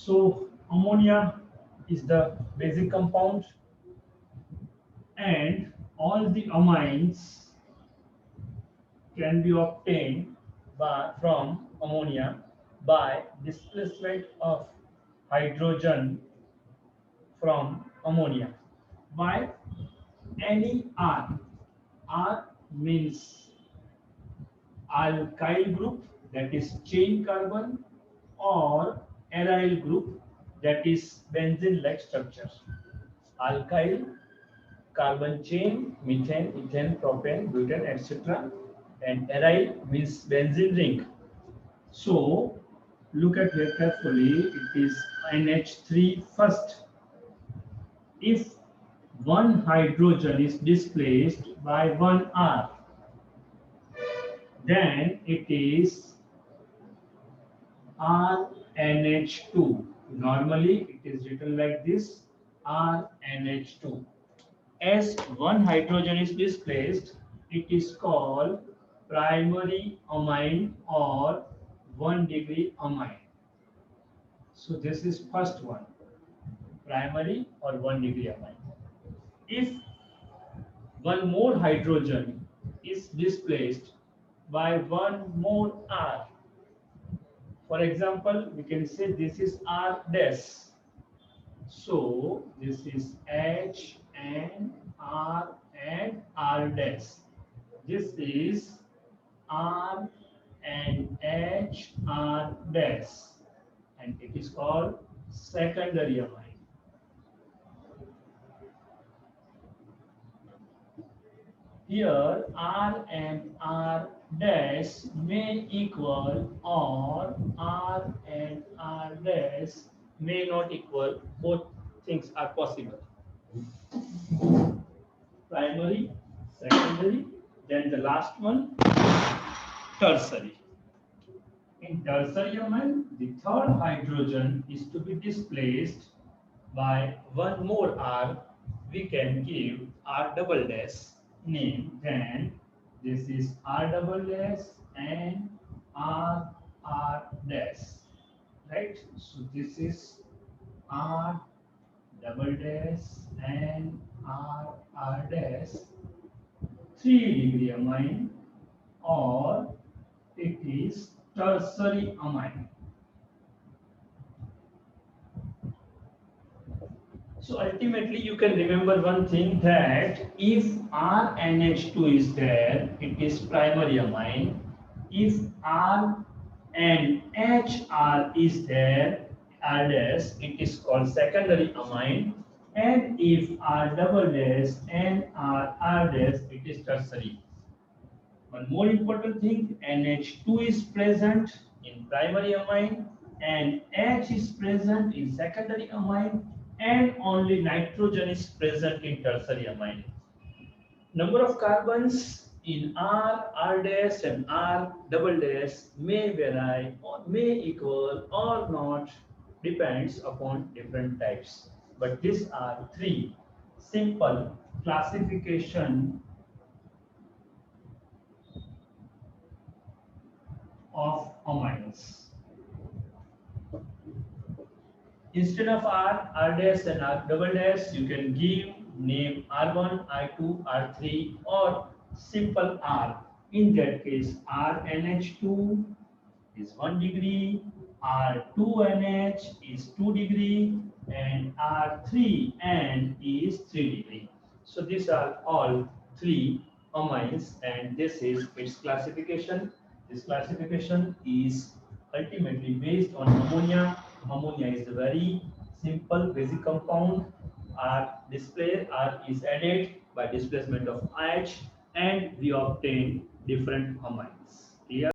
So ammonia is the basic compound, and all the amines can be obtained from ammonia by displacement of hydrogen from ammonia by any R. R means alkyl group, that is chain carbon, or aryl group, that is benzene like structure. Alkyl carbon chain, methane, ethane, propane, butane, etc. And aryl means benzene ring. So look at here carefully. It is NH3 first. If one hydrogen is displaced by one R, then it is RNH2. Normally it is written like this, RNH2. As one hydrogen is displaced, it is called primary amine or 1-degree amine. So this is first one, primary or 1-degree amine. If one more hydrogen is displaced by one more R, for example, we can say this is R dash. So this is H and R dash. This is R and H R dash, and it is called secondary amine. Here R and R dash may equal, or R and R dash may not equal. Both things are possible. Primary, secondary, then the last one, tertiary. In tertiary amine, the third hydrogen is to be displaced by one more R. We can give R double dash name. Then this is R double dash and R dash. Right? So this is R double dash and R dash 3-degree amine, or it is tertiary amine. So ultimately you can remember one thing, that if RNH2 is there, it is primary amine. If R and HR is there, R dash, it is called secondary amine. And if R double dash and R dash, it is tertiary. One more important thing, NH2 is present in primary amine and H is present in secondary amine, and only nitrogen is present in tertiary amine. Number of carbons in R dash and R double dash may vary or may equal or not, depends upon different types. But these are three simple classification of amines. Instead of R dash and R double dash, you can give name R1, R2, R3, or simple R. In that case, RNH2 is 1 degree, R2NH is 2 degree, and R3N is 3 degree. So these are all three amines, and this is its classification. This classification is ultimately based on ammonia. Ammonia is a very simple basic compound. R is added by displacement of H, and we obtain different amines.